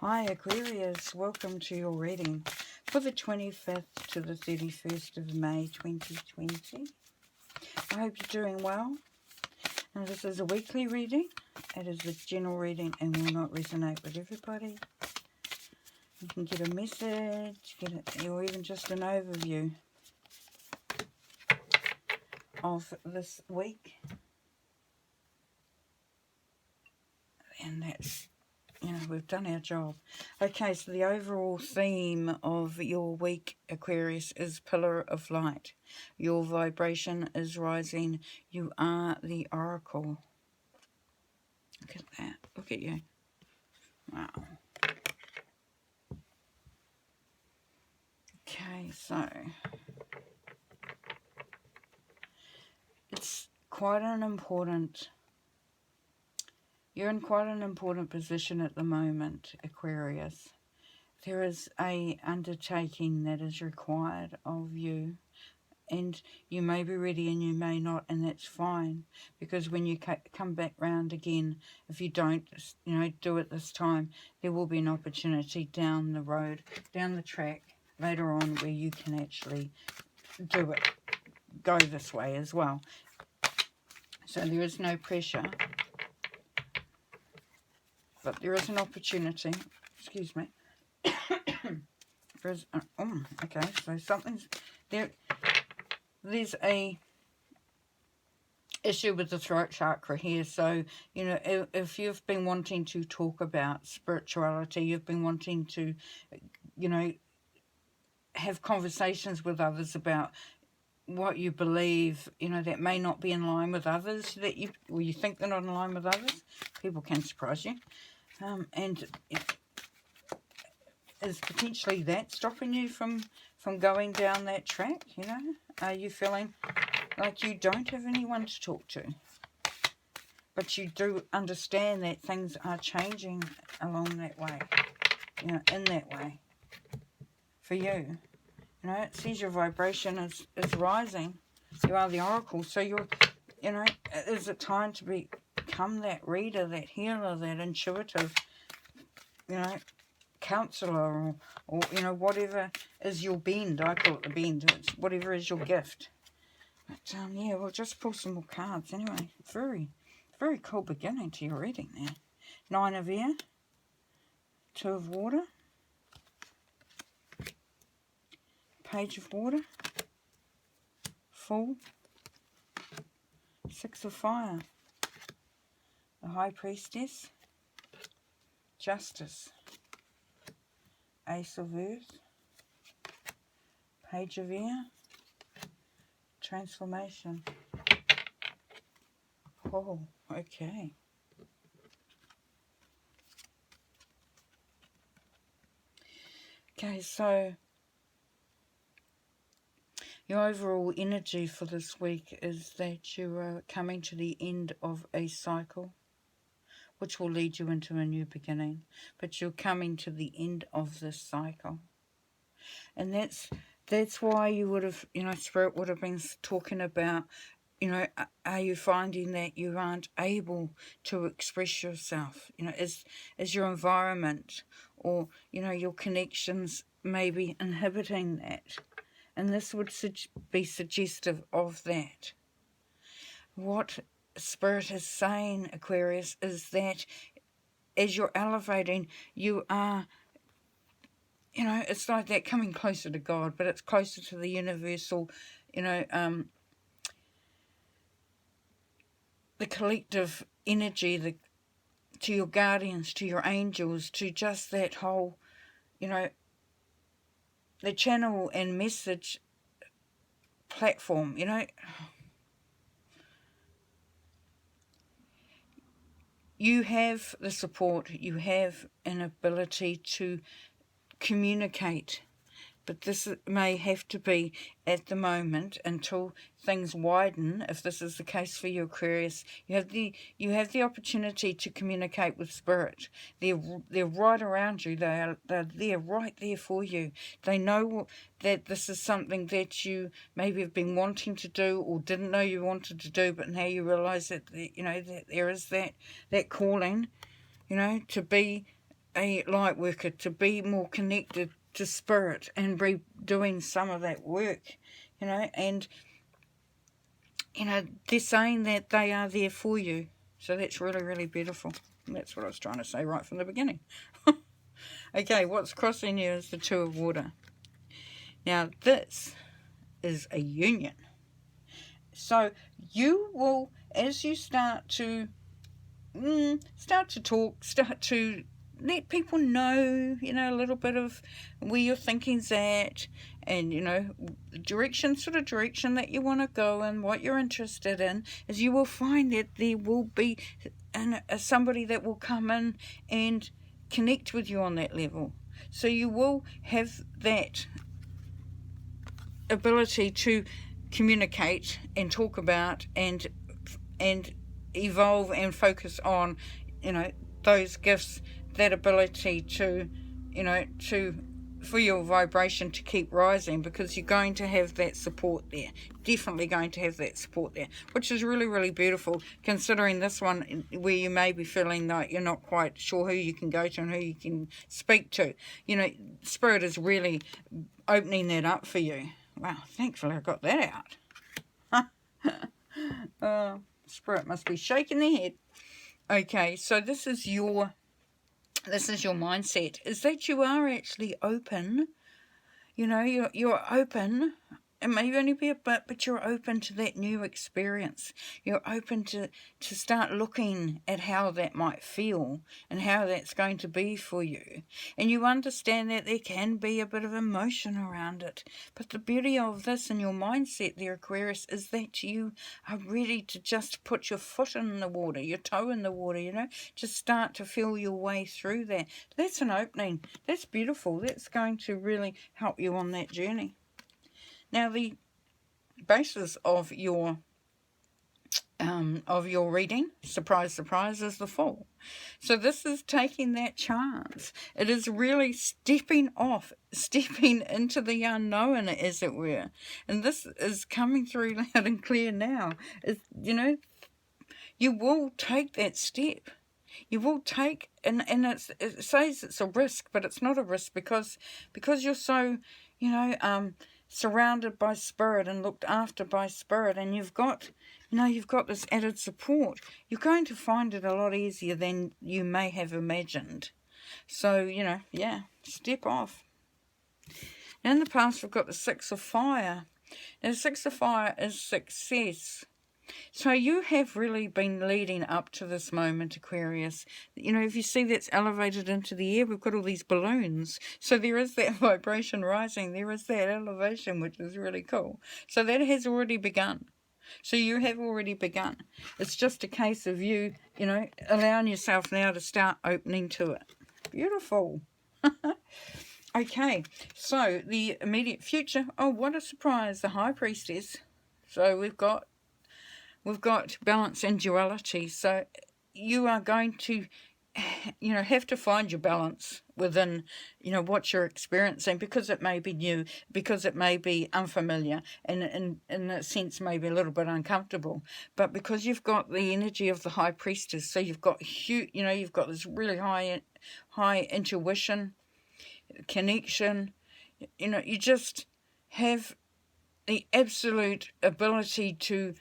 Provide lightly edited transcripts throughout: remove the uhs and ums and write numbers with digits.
Hi Aquarius, welcome to your reading for the 25th to the 31st of May 2020. I hope you're doing well. And this is a weekly reading. It is a general reading and will not resonate with everybody. You can get a message, or even just an overview of this week. And that's, we've done our job. Okay, so the overall theme of your week, Aquarius, is Pillar of Light. Your vibration is rising. You are the Oracle. Look at that. Look at you. Wow. Okay, so it's quite an important... You're in quite an important position at the moment, Aquarius. There is a undertaking that is required of you, and you may be ready and you may not, and that's fine, because when you come back round again, if you don't, do it this time, there will be an opportunity down the road, down the track, later on, where you can actually do it, go this way as well. So there is no pressure. But there is an opportunity. Excuse me. There's okay. So something's there. There's a issue with the throat chakra here. So if you've been wanting to talk about spirituality, you've been wanting to, have conversations with others about what you believe, that may not be in line with others, that you think they're not in line with others. People can surprise you. And is potentially that stopping you from going down that track, Are you feeling like you don't have anyone to talk to? But you do understand that things are changing along that way, in that way. For you, it says your vibration is rising. You are the Oracle. So you're, is it time to become that reader, that healer, that intuitive, counselor, or whatever is your bend. I call it the bend. It's whatever is your gift. But yeah, we'll just pull some more cards anyway. Very, very cool beginning to your reading there. 9 of Air, 2 of Water, Page of Water, Fool, 6 of Fire, the High Priestess, Justice, Ace of Earth, Page of Air, Transformation. Oh, okay. Okay, so your overall energy for this week is that you are coming to the end of a cycle, which will lead you into a new beginning. But you're coming to the end of this cycle. And that's why you would have, Spirit would have been talking about, are you finding that you aren't able to express yourself? Is your environment or, your connections maybe inhibiting that? And this would be suggestive of that. What Spirit is saying, Aquarius, is that as you're elevating, you are, it's like that coming closer to God, but it's closer to the universal, the collective energy, to your guardians, to your angels, to just that whole, the channel and message platform, You have the support, you have an ability to communicate, but this may have to be at the moment until things widen. If this is the case for you, Aquarius, you have the opportunity to communicate with Spirit. They're right around you. They're there, right there for you. They know that this is something that you maybe have been wanting to do or didn't know you wanted to do, but now you realise that that there is that calling, to be a light worker to be more connected to spirit and be doing some of that work, you know, and, you know, they're saying that they are there for you. So that's really, really beautiful. And that's what I was trying to say right from the beginning. Okay, what's crossing you is the Two of Water. Now, this is a union. So you will, as you start to talk, start to let people know, you know, a little bit of where your thinking's at, and, you know, direction that you want to go and what you're interested in, is you will find that there will be somebody that will come in and connect with you on that level. So you will have that ability to communicate and talk about and evolve and focus on, you know, those gifts, that ability to, you know, for your vibration to keep rising, because you're going to have that support there. Definitely going to have that support there, which is really, really beautiful, considering this one where you may be feeling like you're not quite sure who you can go to and who you can speak to. You know, Spirit is really opening that up for you. Wow, thankfully I got that out. Spirit must be shaking their head. Okay, so this is your mindset, is that you are actually open. You know, you're open. It may only be a bit, but you're open to that new experience. You're open to start looking at how that might feel and how that's going to be for you. And you understand that there can be a bit of emotion around it. But the beauty of this and your mindset there, Aquarius, is that you are ready to just put your foot in the water, your toe in the water, you know, just start to feel your way through that. That's an opening. That's beautiful. That's going to really help you on that journey. Now, the basis of your reading, surprise, surprise, is the Fool. So this is taking that chance. It is really stepping into the unknown, as it were. And this is coming through loud and clear now. You know, you will take that step. You will take, and it says it's a risk, but it's not a risk, because you're so, you know, surrounded by Spirit and looked after by Spirit, and you've got this added support. You're going to find it a lot easier than you may have imagined. So, you know, yeah, step off. Now, in the past, we've got the Six of Fire. Now, the Six of Fire is success. So you have really been leading up to this moment, Aquarius. You know, if you see that's elevated into the air, we've got all these balloons. So there is that vibration rising. There is that elevation, which is really cool. So that has already begun. So you have already begun. It's just a case of you, you know, allowing yourself now to start opening to it. Beautiful. Okay, so the immediate future. Oh, what a surprise. The High Priestess. So we've got balance and duality. So you are going to, you know, have to find your balance within, you know, what you're experiencing, because it may be new, because it may be unfamiliar, and in a sense maybe a little bit uncomfortable. But because you've got the energy of the High Priestess, so you've got you've got this really high intuition, connection. You know, you just have the absolute ability to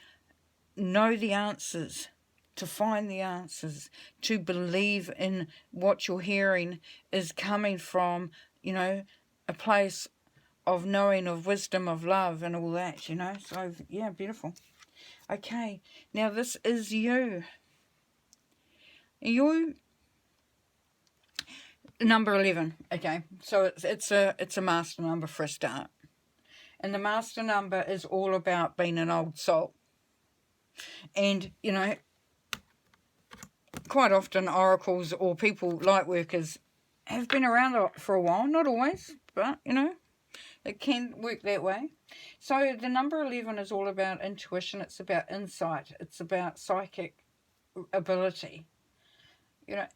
know the answers, to find the answers, to believe in what you're hearing is coming from, you know, a place of knowing, of wisdom, of love, and all that, you know. So, yeah, beautiful. Okay, now this is you. You, number 11. Okay, so it's a master number for a start. And the master number is all about being an old soul. And, you know, quite often oracles or people, light workers, have been around for a while. Not always, but, you know, it can work that way. So the number 11 is all about intuition. It's about insight. It's about psychic ability. You know,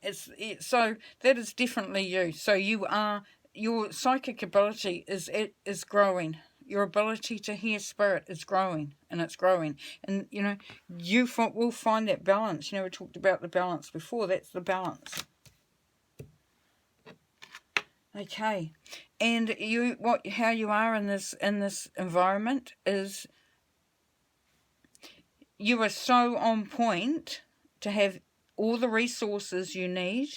so that is definitely you. So your psychic ability is growing. Your ability to hear Spirit is growing, and it's growing. And, you know, you will find that balance. You know, we talked about the balance before. That's the balance. Okay, and how you are in this environment is you are so on point to have all the resources you need.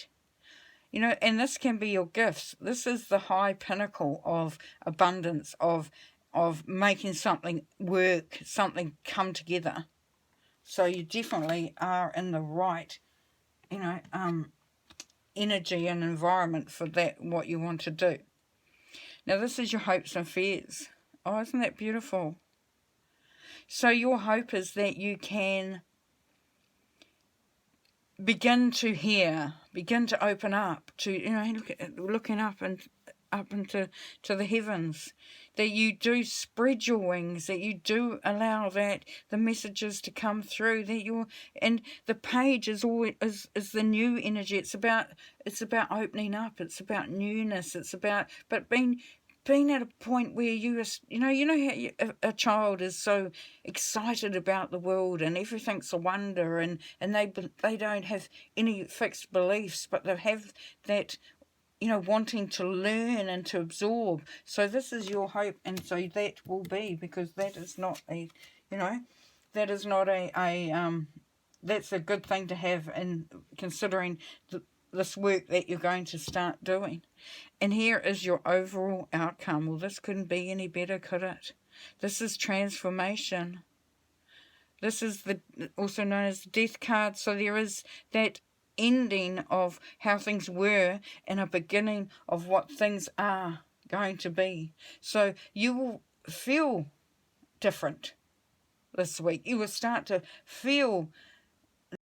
You know, and this can be your gifts. This is the high pinnacle of abundance, of making something work, something come together. So you definitely are in the right, you know, energy and environment for that, what you want to do. Now this is your hopes and fears. Oh, isn't that beautiful? So your hope is that you can begin to hear, begin to open up to, you know, looking up and up into the heavens, that you do spread your wings, that you do allow that the messages to come through, that you're, and the page is always is the new energy. It's about opening up, it's about newness, it's about being at a point where you know how a child is so excited about the world and everything's a wonder, and they don't have any fixed beliefs, but they have that, you know, wanting to learn and to absorb. So this is your hope, and so that will be, because that is not a, you know, that is not that's a good thing to have, in considering this work that you're going to start doing. And here is your overall outcome. Well, this couldn't be any better, could it? This is transformation. This is also known as the death card. So there is that ending of how things were and a beginning of what things are going to be. So you will feel different this week. You will start to feel